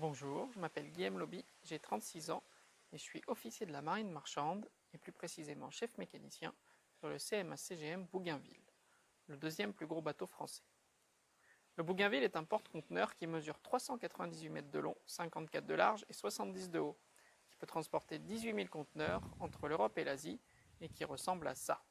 Bonjour, je m'appelle Guillaume Lobby, j'ai 36 ans et je suis officier de la marine marchande et plus précisément chef mécanicien sur le CMA-CGM Bougainville, le deuxième plus gros bateau français. Le Bougainville est un porte-conteneurs qui mesure 398 mètres de long, 54 de large et 70 de haut, qui peut transporter 18 000 conteneurs entre l'Europe et l'Asie et qui ressemble à ça.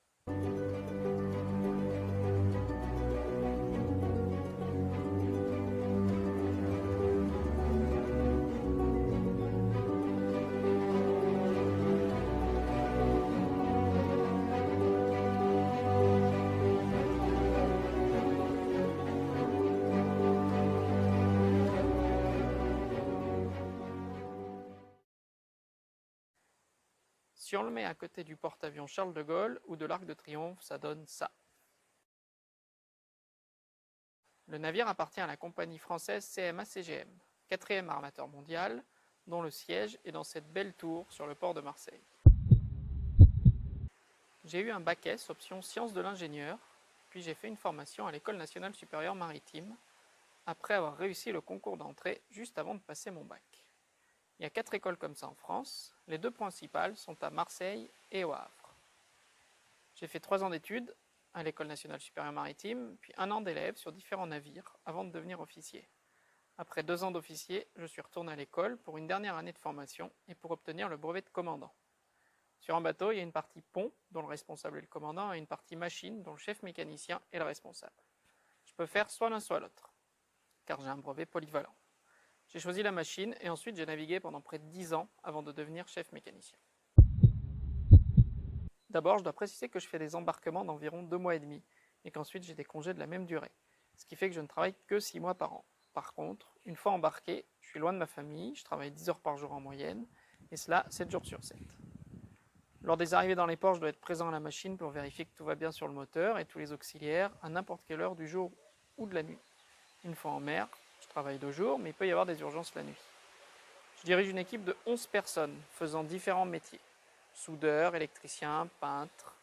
Si on le met à côté du porte-avions Charles de Gaulle ou de l'Arc de Triomphe, ça donne ça. Le navire appartient à la compagnie française CMA-CGM, quatrième armateur mondial, dont le siège est dans cette belle tour sur le port de Marseille. J'ai eu un bac S option sciences de l'ingénieur, puis j'ai fait une formation à l'École nationale supérieure maritime, après avoir réussi le concours d'entrée juste avant de passer mon bac. Il y a 4 écoles comme ça en France, les 2 principales sont à Marseille et au Havre. J'ai fait 3 ans d'études à l'École nationale supérieure maritime, puis 1 an d'élève sur différents navires avant de devenir officier. Après 2 ans d'officier, je suis retourné à l'école pour une dernière année de formation et pour obtenir le brevet de commandant. Sur un bateau, il y a une partie pont, dont le responsable est le commandant, et une partie machine, dont le chef mécanicien est le responsable. Je peux faire soit l'un soit l'autre, car j'ai un brevet polyvalent. J'ai choisi la machine et ensuite j'ai navigué pendant près de 10 ans avant de devenir chef mécanicien. D'abord, je dois préciser que je fais des embarquements d'environ 2 mois et demi et qu'ensuite j'ai des congés de la même durée, ce qui fait que je ne travaille que 6 mois par an. Par contre, une fois embarqué, je suis loin de ma famille, je travaille 10 heures par jour en moyenne, et cela 7 jours sur 7. Lors des arrivées dans les ports, je dois être présent à la machine pour vérifier que tout va bien sur le moteur et tous les auxiliaires à n'importe quelle heure du jour ou de la nuit. Une fois en mer, je travaille de jour, mais il peut y avoir des urgences la nuit. Je dirige une équipe de 11 personnes faisant différents métiers. Soudeurs, électriciens, peintres.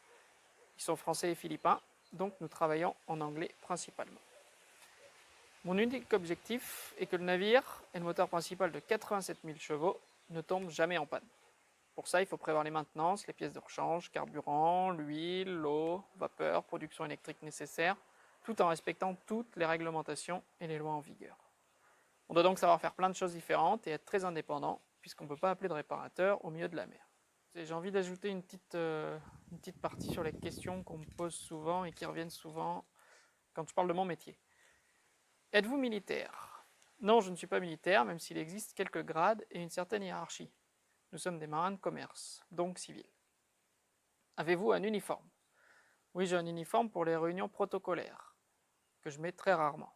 Ils sont français et philippins, donc nous travaillons en anglais principalement. Mon unique objectif est que le navire et le moteur principal de 87 000 chevaux ne tombent jamais en panne. Pour ça, il faut prévoir les maintenances, les pièces de rechange, carburant, l'huile, l'eau, vapeur, production électrique nécessaire, tout en respectant toutes les réglementations et les lois en vigueur. On doit donc savoir faire plein de choses différentes et être très indépendant, puisqu'on ne peut pas appeler de réparateur au milieu de la mer. J'ai envie d'ajouter une petite partie sur les questions qu'on me pose souvent et qui reviennent souvent quand je parle de mon métier. Êtes-vous militaire? Non, je ne suis pas militaire, même s'il existe quelques grades et une certaine hiérarchie. Nous sommes des marins de commerce, donc civils. Avez-vous un uniforme? Oui, j'ai un uniforme pour les réunions protocolaires, que je mets très rarement.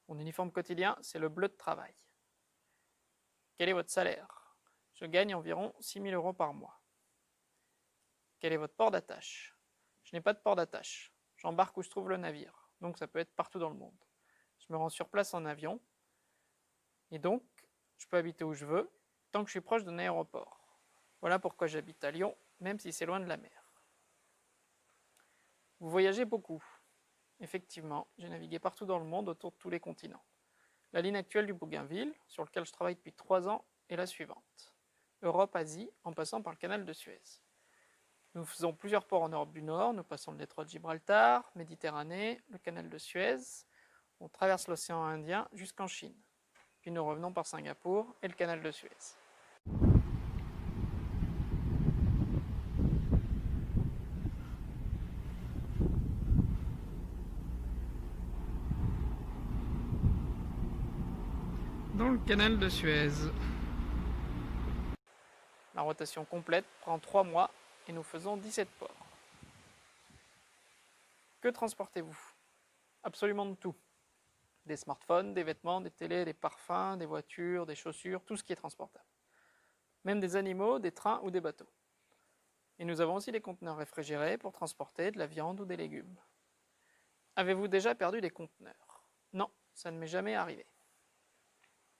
Mon uniforme quotidien, c'est le bleu de travail. Quel est votre salaire? Je gagne environ 6 000 € par mois. Quel est votre port d'attache? Je n'ai pas de port d'attache. J'embarque où je trouve le navire, donc ça peut être partout dans le monde. Je me rends sur place en avion, et donc je peux habiter où je veux, tant que je suis proche d'un aéroport. Voilà pourquoi j'habite à Lyon, même si c'est loin de la mer. Vous voyagez beaucoup. Effectivement, j'ai navigué partout dans le monde autour de tous les continents. La ligne actuelle du Bougainville, sur laquelle je travaille depuis 3 ans, est la suivante. Europe-Asie, en passant par le canal de Suez. Nous faisons plusieurs ports en Europe du Nord, nous passons le détroit de Gibraltar, Méditerranée, le canal de Suez, on traverse l'océan Indien jusqu'en Chine. Puis nous revenons par Singapour et le canal de Suez. Dans le canal de Suez. La rotation complète prend 3 mois et nous faisons 17 ports. Que transportez-vous? Absolument de tout. Des smartphones, des vêtements, des télés, des parfums, des voitures, des chaussures, tout ce qui est transportable. Même des animaux, des trains ou des bateaux. Et nous avons aussi des conteneurs réfrigérés pour transporter de la viande ou des légumes. Avez-vous déjà perdu des conteneurs? Non, ça ne m'est jamais arrivé.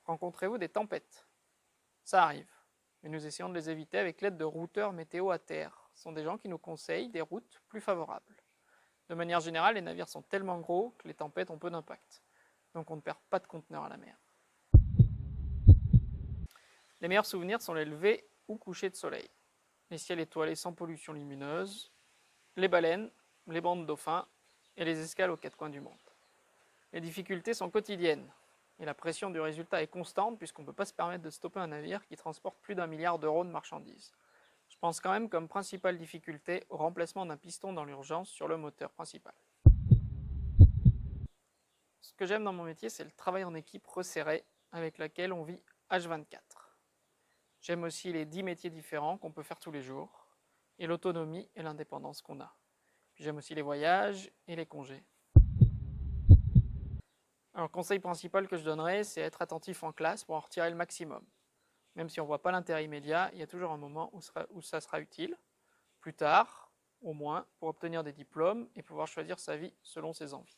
Rencontrez-vous des tempêtes? Ça arrive, mais nous essayons de les éviter avec l'aide de routeurs météo à terre. Ce sont des gens qui nous conseillent des routes plus favorables. De manière générale, les navires sont tellement gros que les tempêtes ont peu d'impact. Donc on ne perd pas de conteneurs à la mer. Les meilleurs souvenirs sont les levées ou couchers de soleil, les ciels étoilés sans pollution lumineuse, les baleines, les bancs de dauphins et les escales aux quatre coins du monde. Les difficultés sont quotidiennes et la pression du résultat est constante puisqu'on ne peut pas se permettre de stopper un navire qui transporte plus d'1 milliard d'euros de marchandises. Je pense quand même comme principale difficulté au remplacement d'un piston dans l'urgence sur le moteur principal. Ce que j'aime dans mon métier, c'est le travail en équipe resserré avec laquelle on vit H24. J'aime aussi les 10 métiers différents qu'on peut faire tous les jours et l'autonomie et l'indépendance qu'on a. Puis j'aime aussi les voyages et les congés. Alors, le conseil principal que je donnerais, c'est être attentif en classe pour en retirer le maximum. Même si on ne voit pas l'intérêt immédiat, il y a toujours un moment où ça sera utile. Plus tard, au moins, pour obtenir des diplômes et pouvoir choisir sa vie selon ses envies.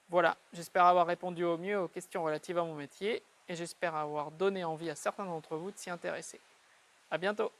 Voilà, j'espère avoir répondu au mieux aux questions relatives à mon métier et j'espère avoir donné envie à certains d'entre vous de s'y intéresser. À bientôt!